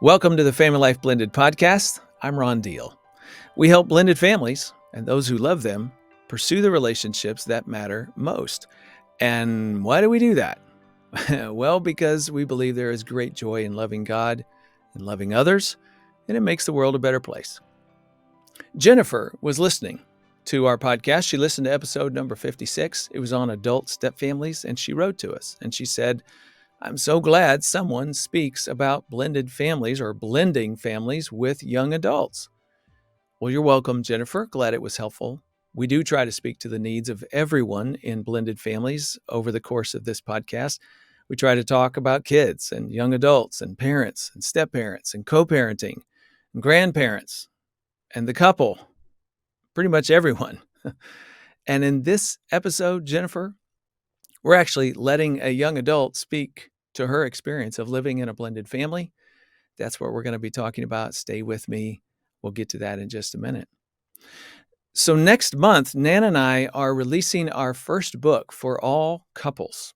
Welcome to the Family Life Blended podcast. I'm Ron Deal. We help blended families and those who love them pursue the relationships that matter most. And why do we do that? Well, because we believe there is great joy in loving God and loving others, and it makes the world a better place. Jennifer was listening to our podcast. She listened to episode number 56. It was on adult stepfamilies, and she wrote to us, and she said, I'm so glad someone speaks about blended families or blending families with young adults. Well, you're welcome, Jennifer. Glad it was helpful. We do try to speak to the needs of everyone in blended families over the course of this podcast. We try to talk about kids and young adults and parents and step-parents and co-parenting and grandparents and the couple, pretty much everyone. And in this episode, Jennifer, we're actually letting a young adult speak to her experience of living in a blended family. That's what we're going to be talking about. Stay with me. We'll get to that in just a minute. So next month, Nan and I are releasing our first book for all couples.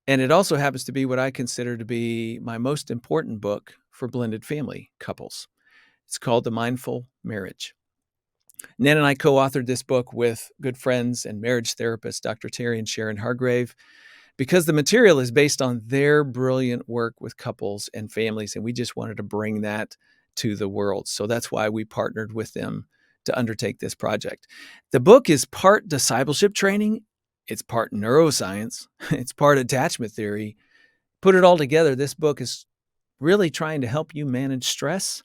And it also happens to be what I consider to be my most important book for blended family couples. It's called The Mindful Marriage. Nan and I co-authored this book with good friends and marriage therapists, Dr. Terry and Sharon Hargrave, because the material is based on their brilliant work with couples and families, and we just wanted to bring that to the world. So that's why we partnered with them to undertake this project. The book is part discipleship training, it's part neuroscience, it's part attachment theory. Put it all together, this book is really trying to help you manage stress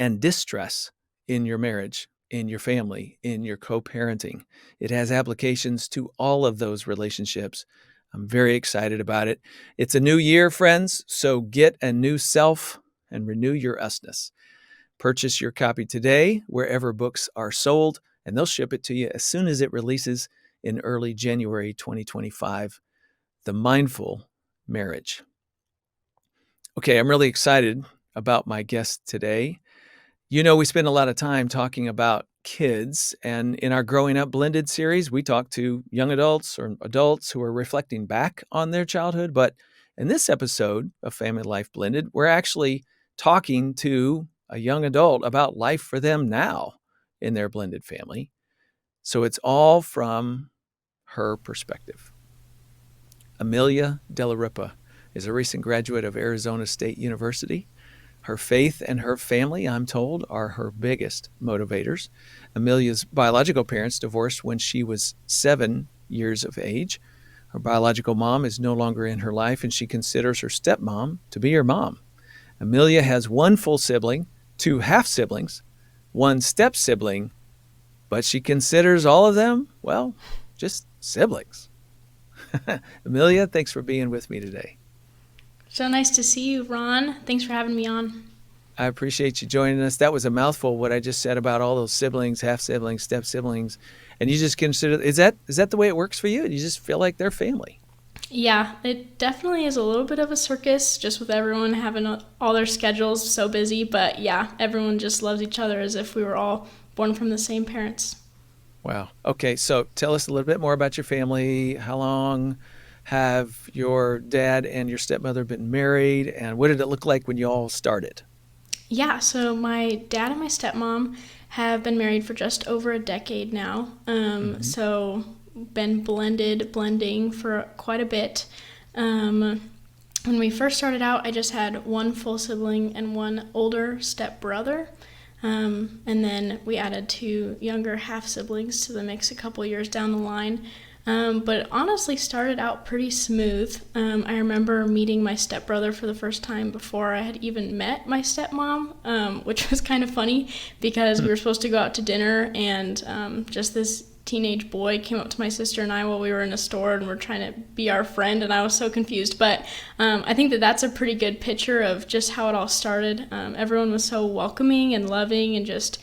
and distress in your marriage, in your family, in your co-parenting. It has applications to all of those relationships. I'm very excited about it. It's a new year, friends, so get a new self and renew your usness. Purchase your copy today wherever books are sold, and they'll ship it to you as soon as it releases in early January 2025. The Mindful Marriage. Okay, I'm really excited about my guest today. You know, we spend a lot of time talking about kids, and in our Growing Up Blended series, we talk to young adults or adults who are reflecting back on their childhood. But in this episode of Family Life Blended, we're actually talking to a young adult about life for them now in their blended family. So it's all from her perspective. Amelia Dellaripa is a recent graduate of Arizona State University. Her faith and her family, I'm told, are her biggest motivators. Amelia's biological parents divorced when she was 7 years of age. Her biological mom is no longer in her life, and she considers her stepmom to be her mom. Amelia has one full sibling, 2 half-siblings, 1 step-sibling, but she considers all of them, well, just siblings. Amelia, thanks for being with me today. So nice to see you, Ron. Thanks for having me on. I appreciate you joining us. That was a mouthful, what I just said about all those siblings, half-siblings, step-siblings. And you just consider, is that the way it works for you? You just feel like they're family? Yeah, it definitely is a little bit of a circus, just with everyone having all their schedules so busy. But yeah, everyone just loves each other as if we were all born from the same parents. Wow. Okay, so tell us a little bit more about your family. How long have your dad and your stepmother been married, and what did it look like when you all started? Yeah, so my dad and my stepmom have been married for just over a decade now. So been blending for quite a bit. When we first started out, I just had 1 full sibling and 1 older stepbrother. And then we added 2 younger half-siblings to the mix a couple years down the line. But it honestly started out pretty smooth. I remember meeting my stepbrother for the first time before I had even met my stepmom, which was kind of funny because we were supposed to go out to dinner, and just this teenage boy came up to my sister and I while we were in a store and were trying to be our friend, and I was so confused. But I think that that's a pretty good picture of just how it all started. Everyone was so welcoming and loving and just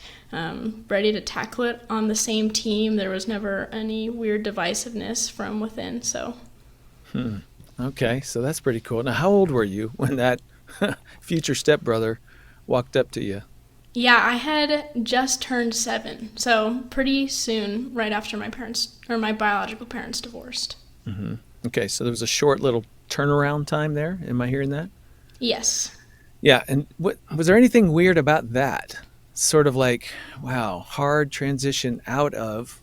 ready to tackle it on the same team. There was never any weird divisiveness from within. So. Okay, so that's pretty cool. Now, how old were you when that future stepbrother walked up to you? Yeah, I had just turned 7, so pretty soon, right after my biological parents divorced. Okay, so there was a short little turnaround time there. Am I hearing that? Yes. Yeah, and what was there anything weird about that? Sort of like, wow, hard transition out of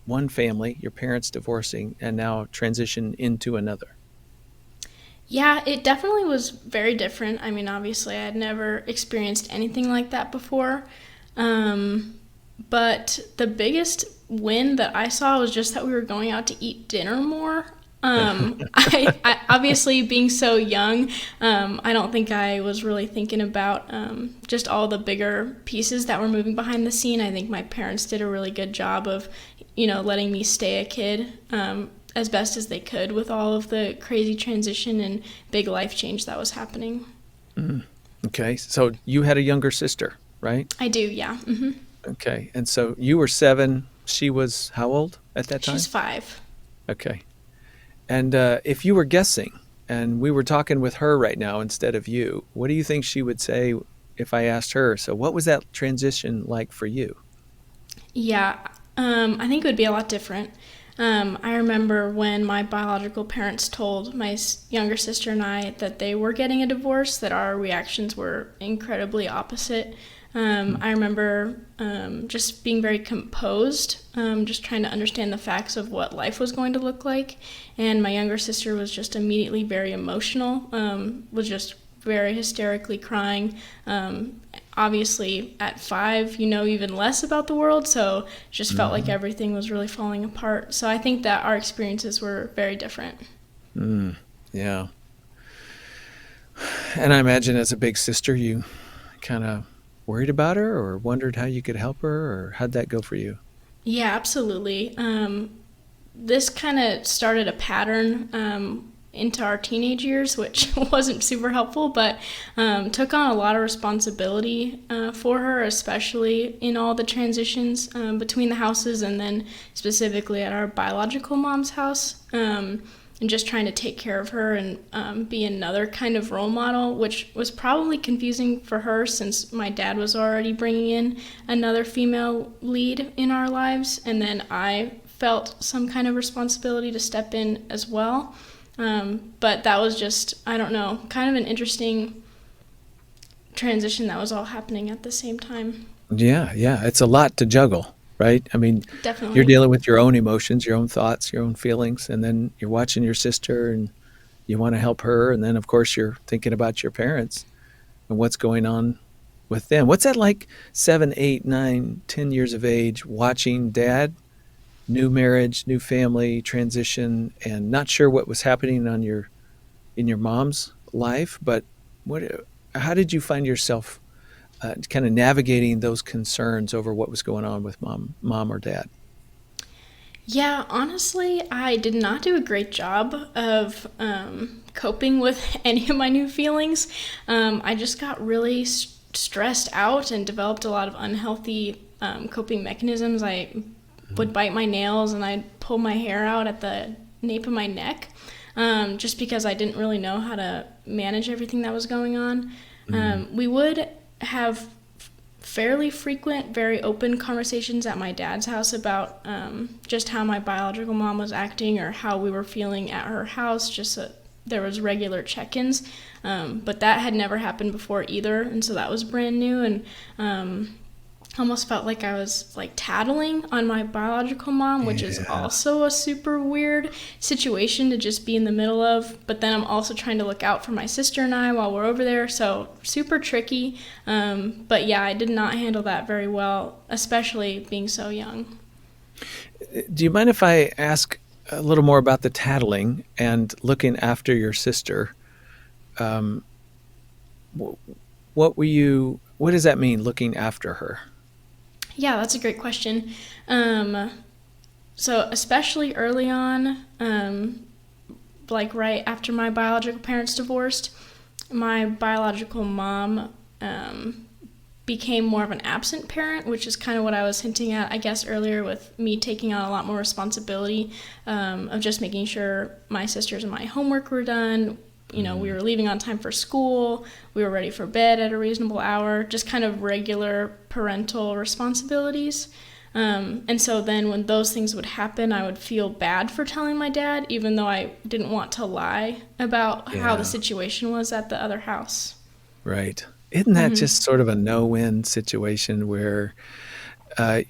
one family, your parents divorcing, and now transition into another. Yeah, it definitely was very different. I mean, obviously, I had never experienced anything like that before. Um, but the biggest win that I saw was just that we were going out to eat dinner more. I obviously being so young, I don't think I was really thinking about just all the bigger pieces that were moving behind the scene. I think my parents did a really good job of, letting me stay a kid as best as they could with all of the crazy transition and big life change that was happening. Okay, so you had a younger sister, right? I do, yeah. Okay, and so you were 7. She was how old at that She's time? 5. Okay, and if you were guessing, and we were talking with her right now instead of you, what do you think she would say if I asked her? So, what was that transition like for you? Yeah, I think it would be a lot different. I remember when my biological parents told my younger sister and I that they were getting a divorce, that our reactions were incredibly opposite. I remember just being very composed, just trying to understand the facts of what life was going to look like. And my younger sister was just immediately very emotional, was just very hysterically crying. Obviously, at 5, you know even less about the world, so just felt like Mm-hmm. everything was really falling apart. So I think that our experiences were very different. Mm, yeah, and I imagine as a big sister, you kind of worried about her or wondered how you could help her, or how'd that go for you? Yeah, absolutely. This kind of started a pattern into our teenage years, which wasn't super helpful, but took on a lot of responsibility for her, especially in all the transitions between the houses and then specifically at our biological mom's house. And just trying to take care of her and be another kind of role model, which was probably confusing for her since my dad was already bringing in another female lead in our lives. And then I felt some kind of responsibility to step in as well. But that was just, I don't know, kind of an interesting transition that was all happening at the same time. Yeah, yeah, it's a lot to juggle, right? I mean, you're Definitely. dealing with your own emotions, your own thoughts, your own feelings, and then you're watching your sister and you want to help her, and then of course you're thinking about your parents and what's going on with them. What's that like 7, 8, 9, 10 years of age watching dad, new marriage, new family, transition, and not sure what was happening on your in your mom's life, but what how did you find yourself kind of navigating those concerns over what was going on with mom or dad? Yeah, honestly, I did not do a great job of coping with any of my new feelings. I just got really stressed out and developed a lot of unhealthy coping mechanisms. I would bite my nails and I'd pull my hair out at the nape of my neck just because I didn't really know how to manage everything that was going on. Mm, We would have fairly frequent, very open conversations at my dad's house about just how my biological mom was acting or how we were feeling at her house, just so there was regular check-ins. But that had never happened before either, and so that was brand new. And almost felt like I was like tattling on my biological mom, which is yeah. also a super weird situation to just be in the middle of. But then I'm also trying to look out for my sister and I while we're over there, so super tricky. But yeah, I did not handle that very well, especially being so young. Do you mind if I ask a little more about the tattling and looking after your sister? Um, what were you? What does that mean, looking after her? Yeah, that's a great question. Um, so especially early on, like right after my biological parents divorced, my biological mom um, became more of an absent parent, which is kind of what I was hinting at, I guess, earlier with me taking on a lot more responsibility of just making sure my sisters and my homework were done. We Mm, were leaving on time for school, we were ready for bed at a reasonable hour, just kind of regular parental responsibilities. And so then when those things would happen, I would feel bad for telling my dad, even though I didn't want to lie about how the Yeah, situation was at the other house. right. Isn't that Mm-hmm. just sort of a no-win situation where uh,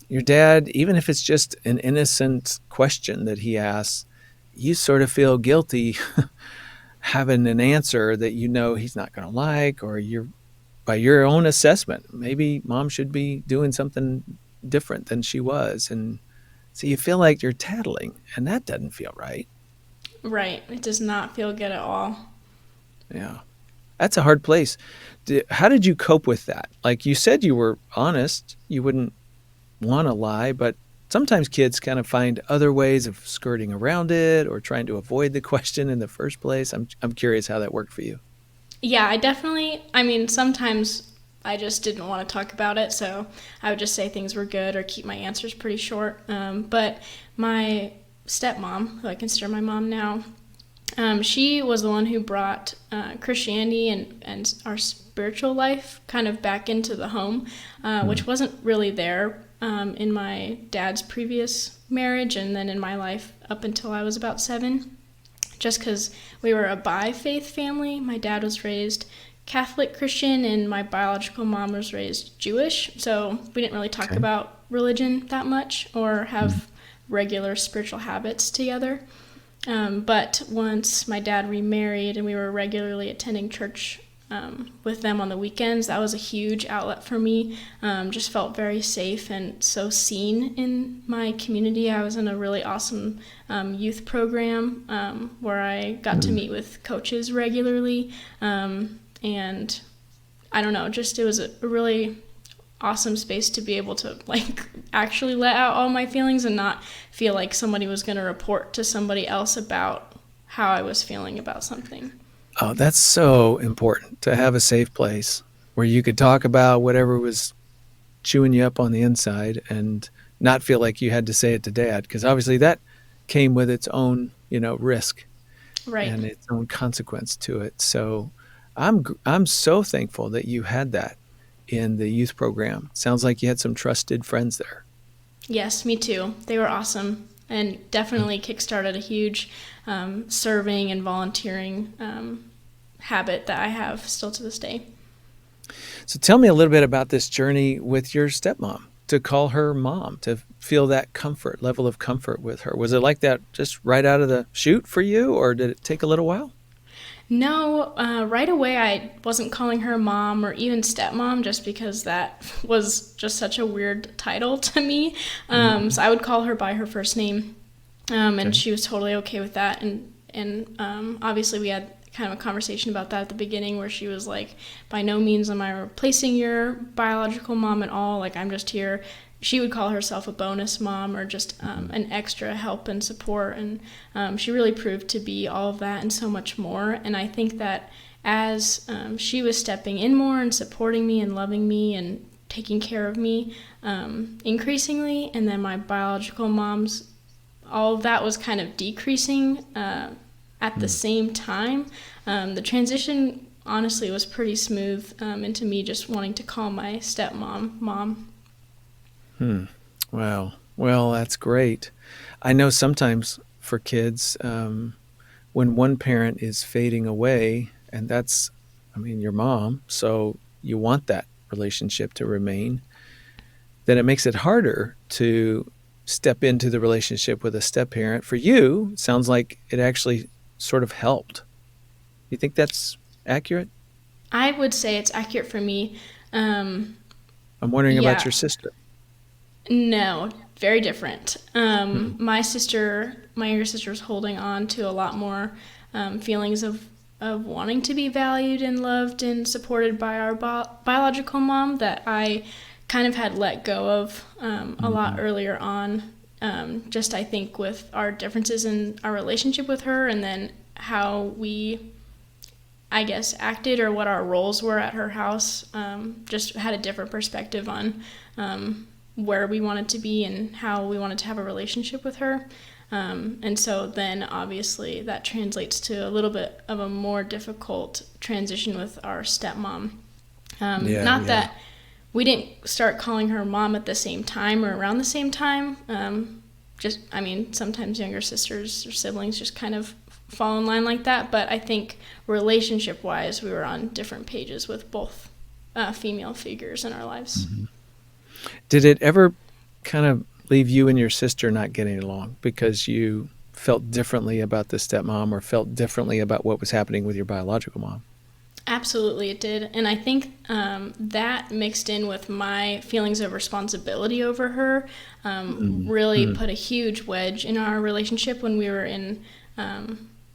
your dad, even if it's just an innocent question that he asks, you sort of feel guilty having an answer that you know he's not going to like, or you're by your own assessment, maybe mom should be doing something different than she was. And so you feel like you're tattling, and that doesn't feel right. Right. It does not feel good at all. Yeah. That's a hard place. How did you cope with that? Like you said, you were honest. You wouldn't want to lie, but sometimes kids kind of find other ways of skirting around it or trying to avoid the question in the first place. I'm curious how that worked for you. Yeah, I mean, sometimes I just didn't want to talk about it, so I would just say things were good or keep my answers pretty short. But my stepmom, who I consider my mom now, she was the one who brought Christianity and our spiritual life kind of back into the home, Hmm. which wasn't really there in my dad's previous marriage and then in my life up until I was about 7. Just because we were a bi-faith family. My dad was raised Catholic Christian and my biological mom was raised Jewish. So we didn't really talk Okay. about religion that much or Hmm. have regular spiritual habits together. But once my dad remarried and we were regularly attending church with them on the weekends, that was a huge outlet for me. Just felt very safe and so seen in my community. I was in a really awesome youth program where I got to Hmm. meet with coaches regularly. And I don't know, just it was a really awesome space to be able to like actually let out all my feelings and not feel like somebody was going to report to somebody else about how I was feeling about something. Oh, that's so important to have a safe place where you could talk about whatever was chewing you up on the inside and not feel like you had to say it to dad, because obviously that came with its own, risk Right. and its own consequence to it. So I'm so thankful that you had that in the youth program. Sounds like you had some trusted friends there. Yes, me too. They were awesome and definitely kickstarted a huge serving and volunteering habit that I have still to this day. So tell me a little bit about this journey with your stepmom, to call her mom, to feel that comfort, level of comfort with her. Was it like that just right out of the chute for you, or did it take a little while? No, right away I wasn't calling her mom or even stepmom just because that was just such a weird title to me. Mm, So I would call her by her first name, and okay. she was totally okay with that. And obviously we had kind of a conversation about that at the beginning where she was like, by no means am I replacing your biological mom at all. Like I'm just here. She would call herself a bonus mom or just Mhm. an extra help and support. And she really proved to be all of that and so much more. And I think that as she was stepping in more and supporting me and loving me and taking care of me increasingly, and then my biological mom's all of that was kind of decreasing at the Mm. same time. The transition honestly was pretty smooth into me just wanting to call my stepmom mom. Hmm. Wow. Well, that's great. I know sometimes for kids, when one parent is fading away, and that's, I mean, your mom, so you want that relationship to remain, then it makes it harder to step into the relationship with a step parent. For you, it sounds like it actually sort of helped. You think that's accurate? I would say it's accurate for me. Um, I'm wondering about yeah, your sister. no, very different. Hmm. My younger sister, was holding on to a lot more feelings of wanting to be valued and loved and supported by our biological mom that I kind of had let go of a lot Hmm. earlier on. Just I think with our differences in our relationship with her and then how we I guess, acted or what our roles were at her house. Just had a different perspective on where we wanted to be and how we wanted to have a relationship with her. And so then obviously that translates to a little bit of a more difficult transition with our stepmom. Yeah, Not yeah. that we didn't start calling her mom at the same time or around the same time. Sometimes younger sisters or siblings just kind of fall in line like that. But I think relationship-wise, we were on different pages with both female figures in our lives. Mm-hmm. Did it ever kind of leave you and your sister not getting along because you felt differently about the stepmom or felt differently about what was happening with your biological mom? Absolutely, it did. And I think that mixed in with my feelings of responsibility over her really put a huge wedge in our relationship when we were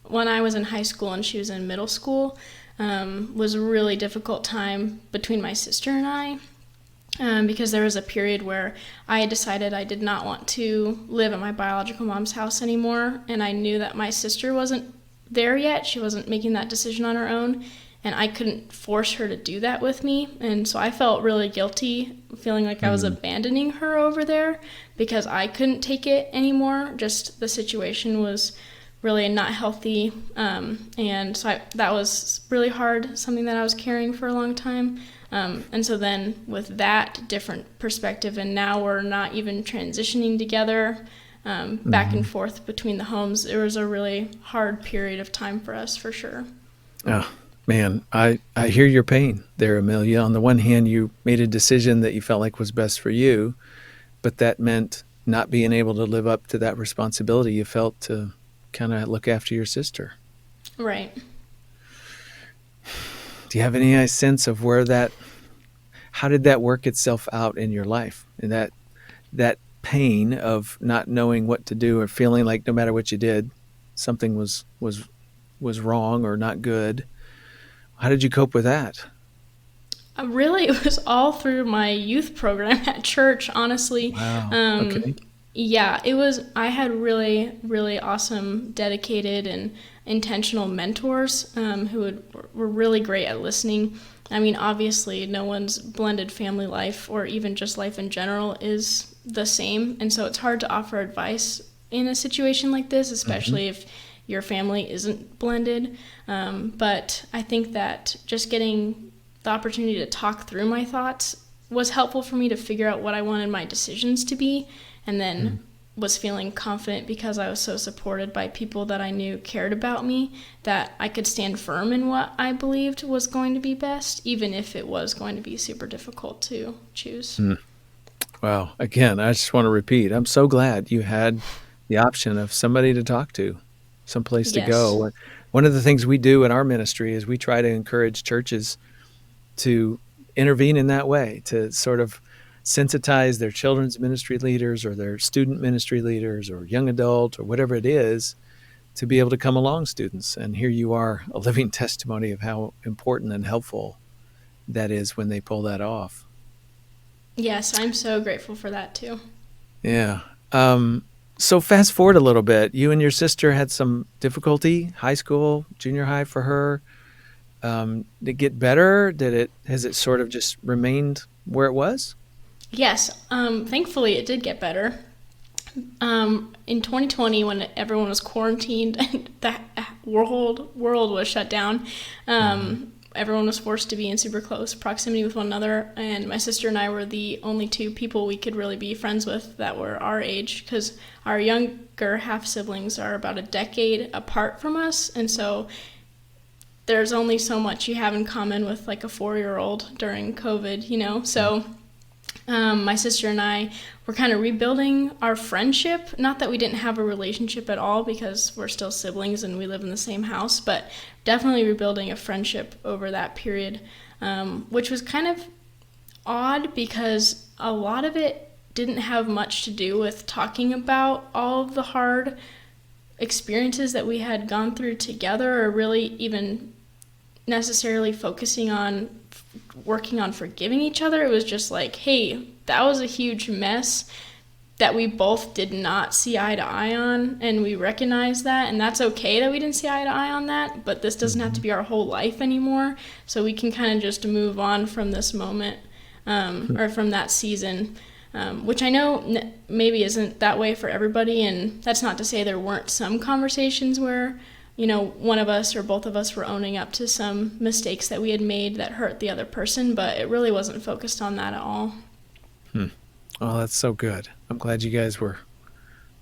when I was in high school and she was in middle school. Was a really difficult time between my sister and I. Because there was a period where I had decided I did not want to live at my biological mom's house anymore, and I knew that my sister wasn't there yet. She wasn't making that decision on her own, and I couldn't force her to do that with me. And so I felt really guilty, feeling like I was abandoning her over there because I couldn't take it anymore. Just the situation was really not healthy, and so that was really hard, something that I was carrying for a long time. And so then with that different perspective, and now we're not even transitioning together back and forth between the homes, it was a really hard period of time for us, for sure. Oh, man, I hear your pain there, Amelia. On the one hand, you made a decision that you felt like was best for you, but that meant not being able to live up to that responsibility you felt to kind of look after your sister. Right. Do you have any sense of how did that work itself out in your life? And that pain of not knowing what to do or feeling like no matter what you did, something was wrong or not good. How did you cope with that? Really, it was all through my youth program at church, honestly. Wow. Okay. Yeah, it was. I had really, really awesome, dedicated, and intentional mentors who were really great at listening. I mean, obviously, no one's blended family life or even just life in general is the same. And so it's hard to offer advice in a situation like this, especially if your family isn't blended. But I think that just getting the opportunity to talk through my thoughts was helpful for me to figure out what I wanted my decisions to be, and then was feeling confident because I was so supported by people that I knew cared about me, that I could stand firm in what I believed was going to be best, even if it was going to be super difficult to choose. Wow. Again, I just want to repeat, I'm so glad you had the option of somebody to talk to, someplace to go. One of the things we do in our ministry is we try to encourage churches to intervene in that way, to sort of sensitize their children's ministry leaders or their student ministry leaders or young adult or whatever it is to be able to come along students. And here you are, a living testimony of how important and helpful that is when they pull that off. Yes, I'm so grateful for that too. Yeah. So fast forward a little bit. You and your sister had some difficulty, high school, junior high for her. Did it get better? Has it sort of just remained where it was? Yes, thankfully it did get better. In 2020, when everyone was quarantined and the world was shut down, everyone was forced to be in super close proximity with one another, and my sister and I were the only two people we could really be friends with that were our age, because our younger half-siblings are about a decade apart from us, and so there's only so much you have in common with like a 4-year-old during COVID, you know? So my sister and I were kind of rebuilding our friendship. Not that we didn't have a relationship at all, because we're still siblings and we live in the same house, but definitely rebuilding a friendship over that period, which was kind of odd because a lot of it didn't have much to do with talking about all of the hard experiences that we had gone through together, or really even necessarily focusing on working on forgiving each other. It was just like, hey, that was a huge mess that we both did not see eye to eye on, and we recognize that, and that's okay that we didn't see eye to eye on that, but this doesn't have to be our whole life anymore, so we can kind of just move on from this moment, or from that season, which I know maybe isn't that way for everybody, and that's not to say there weren't some conversations where one of us or both of us were owning up to some mistakes that we had made that hurt the other person, but it really wasn't focused on that at all. Oh, that's so good. I'm glad you guys were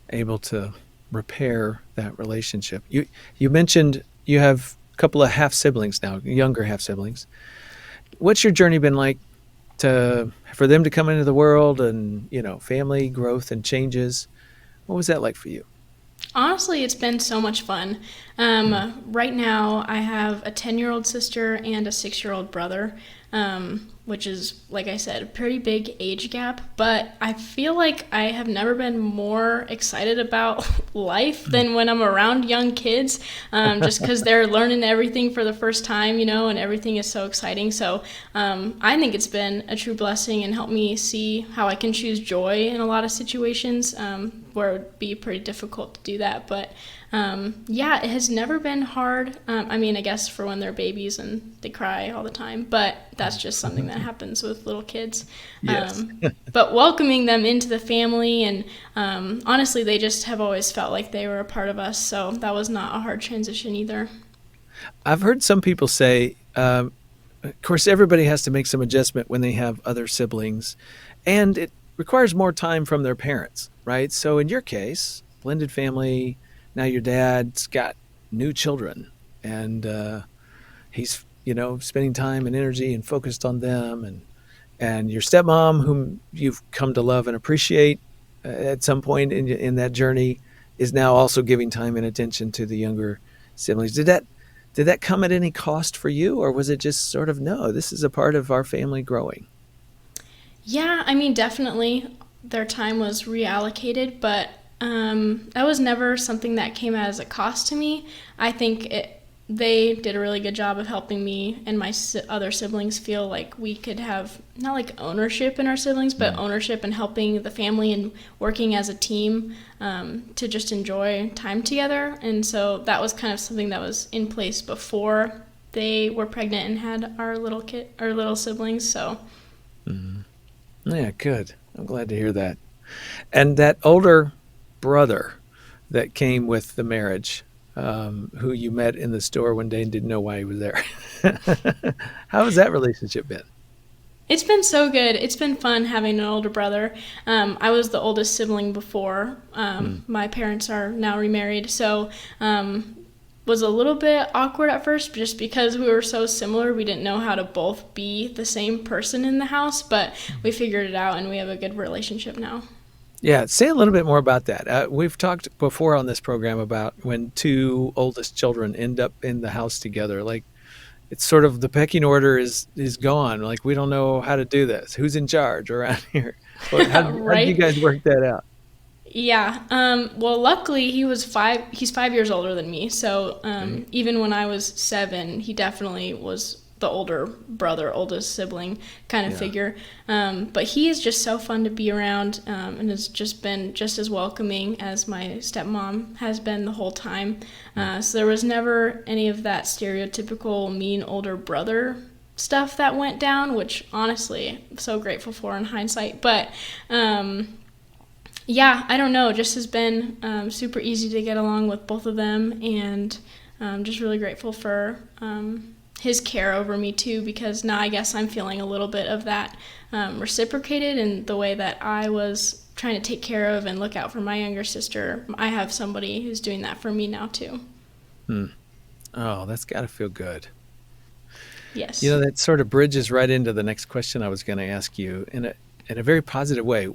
able to repair that relationship. You mentioned you have a couple of half siblings now, younger half siblings. What's your journey been like for them to come into the world and, family growth and changes? What was that like for you? Honestly, it's been so much fun. Right now, I have a 10-year-old sister and a 6-year-old brother, which is, like I said, a pretty big age gap. But I feel like I have never been more excited about life than when I'm around young kids, just because they're learning everything for the first time, and everything is so exciting. So I think it's been a true blessing and helped me see how I can choose joy in a lot of situations where it would be pretty difficult to do that. But it has never been hard. I guess for when they're babies and they cry all the time, but that's just something that happens with little kids. Yes. But welcoming them into the family, and honestly, they just have always felt like they were a part of us, so that was not a hard transition either. I've heard some people say, of course, everybody has to make some adjustment when they have other siblings, and it requires more time from their parents, right? So in your case, blended family, now your dad's got new children, and he's, spending time and energy and focused on them, and your stepmom, whom you've come to love and appreciate at some point in that journey, is now also giving time and attention to the younger siblings. Did that come at any cost for you, or was it just sort of, no, this is a part of our family growing? Yeah, definitely their time was reallocated, but that was never something that came as a cost to me. I think they did a really good job of helping me and my other siblings feel like we could have not like ownership in our siblings, but ownership in helping the family and working as a team to just enjoy time together. And so that was kind of something that was in place before they were pregnant and had our little siblings. So Yeah, good. I'm glad to hear that. And that older brother that came with the marriage, who you met in the store one day and didn't know why he was there. How has that relationship been? it's been so good. It's been fun having an older brother. I was the oldest sibling before. My parents are now remarried, so was a little bit awkward at first just because we were so similar. We didn't know how to both be the same person in the house, but we figured it out and we have a good relationship now. Yeah, say a little bit more about that. We've talked before on this program about when two oldest children end up in the house together. Like, it's sort of the pecking order is gone. Like, we don't know how to do this. Who's in charge around here? How did you Right? guys work that out? Yeah. Well, luckily he's 5 years older than me. So Okay. even when I was 7, he definitely was the older brother, oldest sibling kind of Yeah. figure. But he is just so fun to be around, and has just been just as welcoming as my stepmom has been the whole time. So there was never any of that stereotypical mean older brother stuff that went down, which honestly I'm so grateful for in hindsight. But yeah, I don't know. It just has been super easy to get along with both of them, and just really grateful for his care over me too, because now I guess I'm feeling a little bit of that reciprocated in the way that I was trying to take care of and look out for my younger sister. I have somebody who's doing that for me now too. Hmm. Oh, that's got to feel good. Yes. That sort of bridges right into the next question I was going to ask you in a very positive way.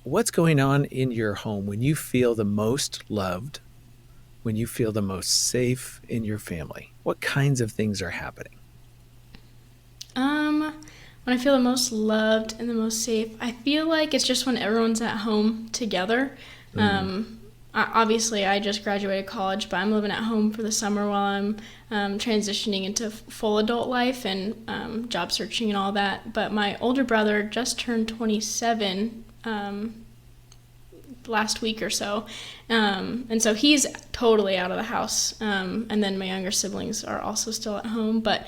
What's going on in your home when you feel the most loved, when you feel the most safe in your family? What kinds of things are happening? Um, when I feel the most loved and the most safe, I feel like it's just when everyone's at home together. Mm, Obviously, I just graduated college, but I'm living at home for the summer while I'm transitioning into full adult life and job searching and all that. But my older brother just turned 27 last week or so. And so he's totally out of the house. And then my younger siblings are also still at home. But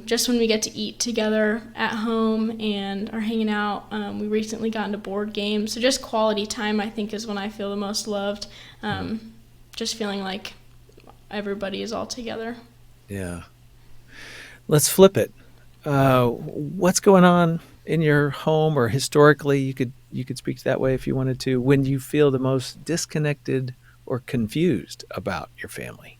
just when we get to eat together at home and are hanging out, we recently got into board games. So just quality time, I think, is when I feel the most loved. mm, Just feeling like everybody is all together. Yeah. Let's flip it. What's going on in your home, or historically? You could speak to that way if you wanted to. When you feel the most disconnected or confused about your family?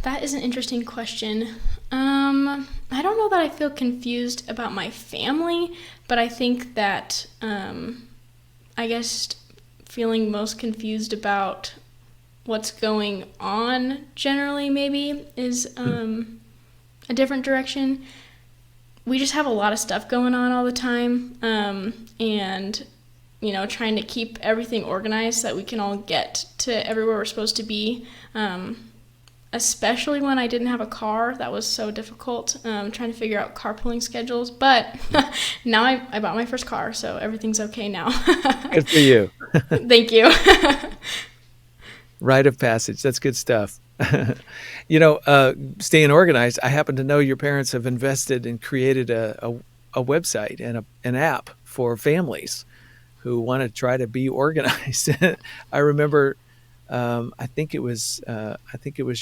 That is an interesting question. I don't know that I feel confused about my family, but I think that I guess feeling most confused about what's going on generally maybe is a different direction. We just have a lot of stuff going on all the time, and trying to keep everything organized so that we can all get to everywhere we're supposed to be. Especially when I didn't have a car, that was so difficult, trying to figure out carpooling schedules. But now I bought my first car, so everything's okay now. Good for you. Thank you. Rite of passage. That's good stuff. Staying organized. I happen to know your parents have invested and created a website and an app for families who want to try to be organized. I remember, I think it was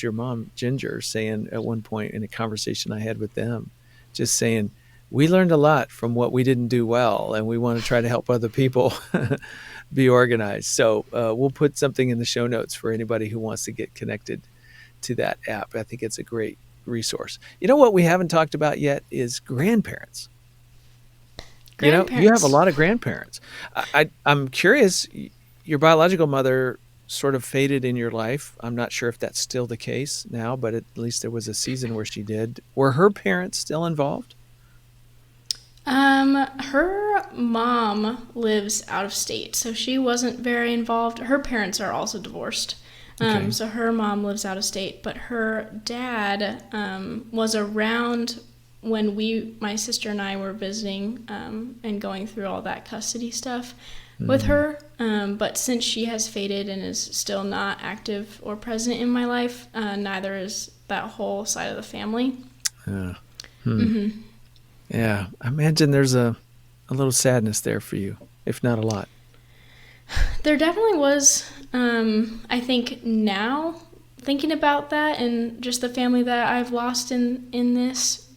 your mom, Ginger, saying at one point in a conversation I had with them, just saying, we learned a lot from what we didn't do well, and we want to try to help other people be organized. So we'll put something in the show notes for anybody who wants to get connected to that app. I think it's a great resource. You know what we haven't talked about yet is grandparents. You have a lot of grandparents. I'm curious, your biological mother sort of faded in your life. I'm not sure if that's still the case now, but at least there was a season where she did. Were her parents still involved? Her mom lives out of state, so she wasn't very involved. Her parents are also divorced. Okay. So her mom lives out of state, but her dad was around when my sister and I were visiting and going through all that custody stuff with her. But since she has faded and is still not active or present in my life, neither is that whole side of the family. Yeah, I imagine there's a little sadness there for you, if not a lot. There definitely was. I think now, thinking about that and just the family that I've lost in this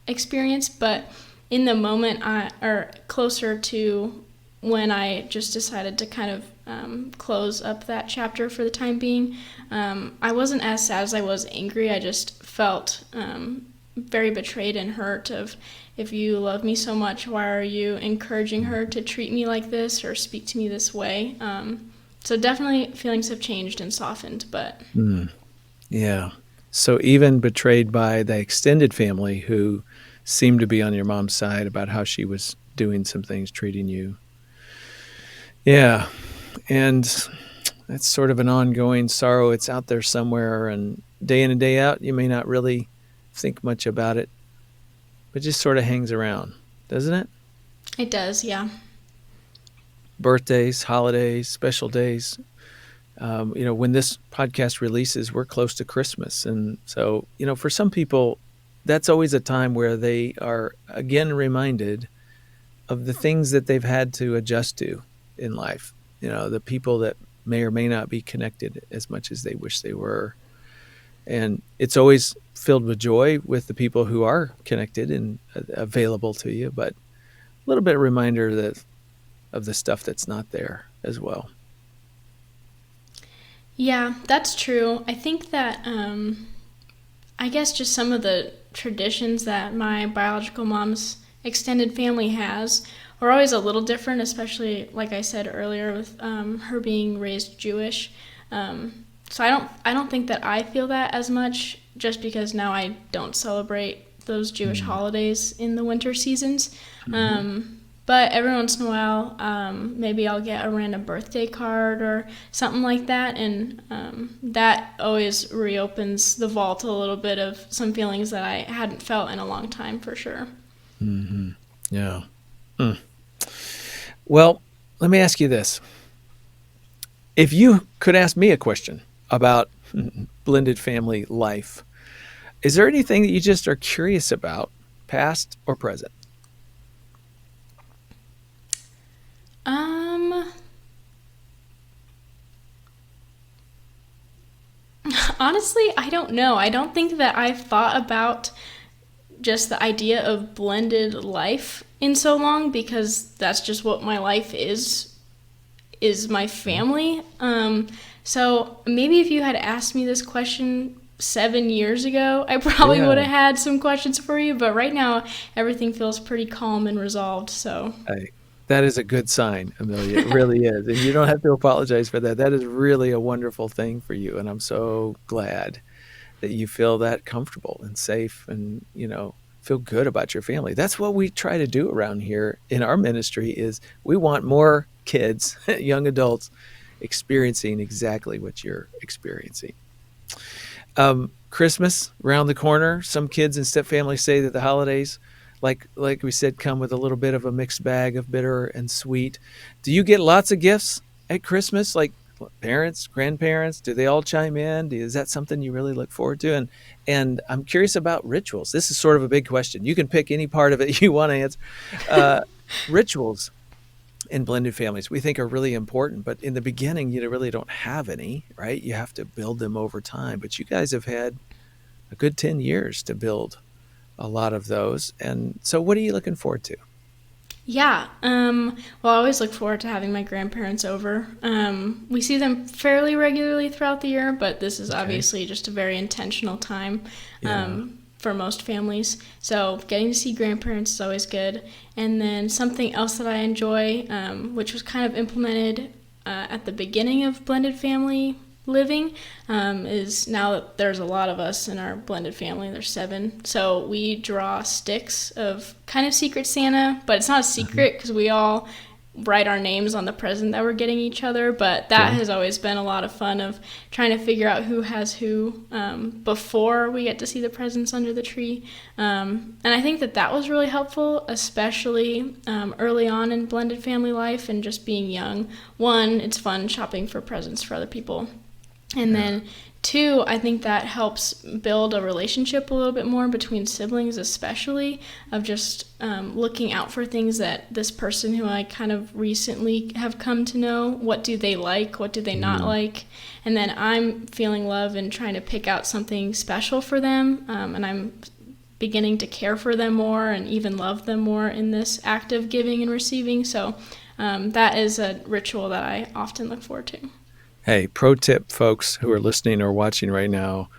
experience, but in the moment, or closer to when I just decided to kind of close up that chapter for the time being, I wasn't as sad as I was angry. I just felt very betrayed and hurt of, if you love me so much, why are you encouraging her to treat me like this or speak to me this way? So definitely feelings have changed and softened, but... Yeah. So even betrayed by the extended family who seemed to be on your mom's side about how she was doing some things, treating you. Yeah. And that's sort of an ongoing sorrow. It's out there somewhere, and day in and day out, you may not really think much about it, but just sort of hangs around, doesn't it? It does, yeah. Birthdays, holidays, special days. When this podcast releases, we're close to Christmas. And so, for some people, that's always a time where they are again reminded of the things that they've had to adjust to in life. The people that may or may not be connected as much as they wish they were. And it's always filled with joy with the people who are connected and available to you, but a little bit of reminder of the stuff that's not there as well. Yeah, that's true. I think that, I guess just some of the traditions that my biological mom's extended family has are always a little different, especially, like I said earlier, with her being raised Jewish. So I don't think that I feel that as much, just because now I don't celebrate those Jewish holidays in the winter seasons. But every once in a while, maybe I'll get a random birthday card or something like that, and that always reopens the vault a little bit of some feelings that I hadn't felt in a long time, for sure. Mm-hmm. Yeah. Well, let me ask you this. If you could ask me a question about blended family life, is there anything that you just are curious about, past or present? Honestly, I don't know. I don't think that I've thought about just the idea of blended life in so long, because that's just what my life is my family. So maybe if you had asked me this question 7 years ago, I probably would Yeah. have had some questions for you. But right now, everything feels pretty calm and resolved. So Hey, that is a good sign, Amelia. It really is. And you don't have to apologize for that. That is really a wonderful thing for you. And I'm so glad that you feel that comfortable and safe and, feel good about your family. That's what we try to do around here in our ministry is we want more kids, young adults experiencing exactly what you're experiencing. Christmas around the corner. Some kids and step families say that the holidays, like we said, come with a little bit of a mixed bag of bitter and sweet. Do you get lots of gifts at Christmas? Like parents, grandparents, do they all chime in? Is that something you really look forward to? And I'm curious about rituals. This is sort of a big question. You can pick any part of it you want to answer. Uh, Rituals in blended families we think are really important, but in the beginning you really don't have any, right? You have to build them over time, but you guys have had a good 10 years to build a lot of those. And so what are you looking forward to? yeah, well, I always look forward to having my grandparents over. We see them fairly regularly throughout the year, but this is Okay. obviously just a very intentional time Yeah. for most families. So getting to see grandparents is always good. And then something else that I enjoy, which was kind of implemented at the beginning of blended family living, is now that there's a lot of us in our blended family, there's 7, so we draw sticks of kind of Secret Santa, but it's not a Uh-huh. secret because we all write our names on the present that we're getting each other. But that Okay. has always been a lot of fun of trying to figure out who has who before we get to see the presents under the tree. And I think that that was really helpful, especially early on in blended family life and just being young. One, it's fun shopping for presents for other people. And Yeah. then 2, I think that helps build a relationship a little bit more between siblings, especially of just looking out for things that this person who I kind of recently have come to know, what do they like, what do they not Mm. like, and then I'm feeling love and trying to pick out something special for them, and I'm beginning to care for them more and even love them more in this act of giving and receiving. So that is a ritual that I often look forward to. Hey, pro tip, folks who are listening or watching right now,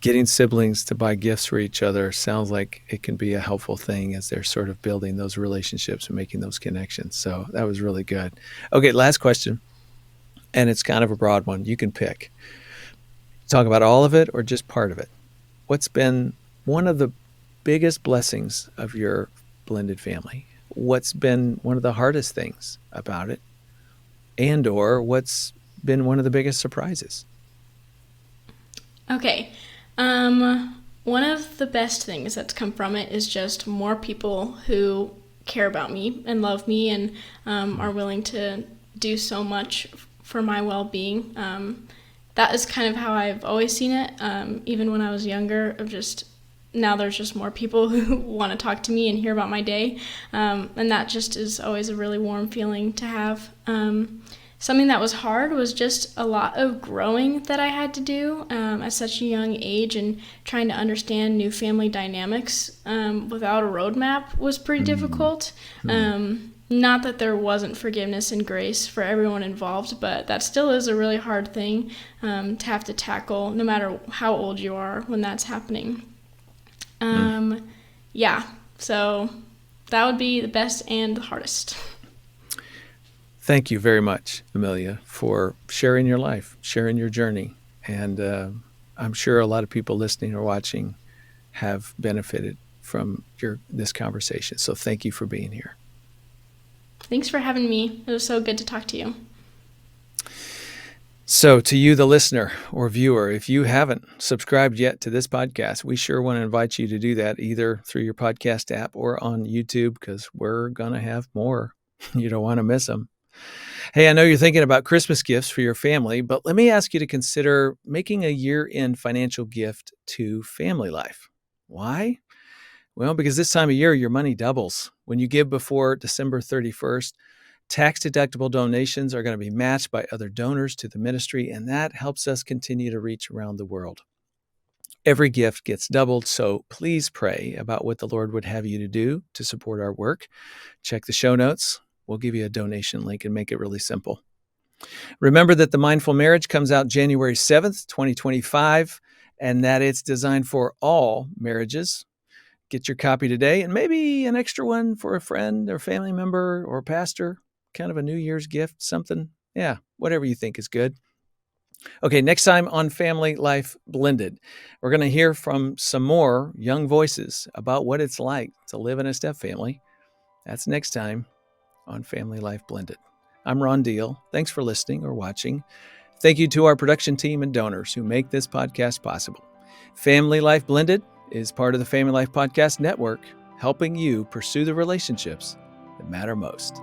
getting siblings to buy gifts for each other sounds like it can be a helpful thing as they're sort of building those relationships and making those connections. So that was really good. Okay, last question. And it's kind of a broad one. You can pick. Talk about all of it or just part of it. What's been one of the biggest blessings of your blended family? What's been one of the hardest things about it? And or what's been one of the biggest surprises? Okay. One of the best things that's come from it is just more people who care about me and love me and are willing to do so much for my well-being. That is kind of how I've always seen it, even when I was younger. Of just now, there's just more people who want to talk to me and hear about my day, and that just is always a really warm feeling to have. Something that was hard was just a lot of growing that I had to do at such a young age, and trying to understand new family dynamics without a roadmap was pretty Mm. difficult. Mm. Not that there wasn't forgiveness and grace for everyone involved, but that still is a really hard thing to have to tackle, no matter how old you are when that's happening. Mm. Um, yeah, so that would be the best and the hardest. Thank you very much, Amelia, for sharing your life, sharing your journey. And I'm sure a lot of people listening or watching have benefited from this conversation. So thank you for being here. Thanks for having me. It was so good to talk to you. So, to you, the listener or viewer, if you haven't subscribed yet to this podcast, we sure want to invite you to do that either through your podcast app or on YouTube, because we're going to have more. You don't want to miss them. Hey, I know you're thinking about Christmas gifts for your family, but let me ask you to consider making a year-end financial gift to FamilyLife. Why? Well, because this time of year, your money doubles. When you give before December 31st, tax-deductible donations are going to be matched by other donors to the ministry, and that helps us continue to reach around the world. Every gift gets doubled, so please pray about what the Lord would have you to do to support our work. Check the show notes. We'll give you a donation link and make it really simple. Remember that The Mindful Marriage comes out January 7th, 2025, and that it's designed for all marriages. Get your copy today, and maybe an extra one for a friend or family member or pastor, kind of a New Year's gift, something. Yeah, whatever you think is good. Okay, next time on Family Life Blended, we're going to hear from some more young voices about what it's like to live in a step family. That's next time on Family Life Blended. I'm Ron Deal. Thanks for listening or watching. Thank you to our production team and donors who make this podcast possible. Family Life Blended is part of the Family Life Podcast Network, helping you pursue the relationships that matter most.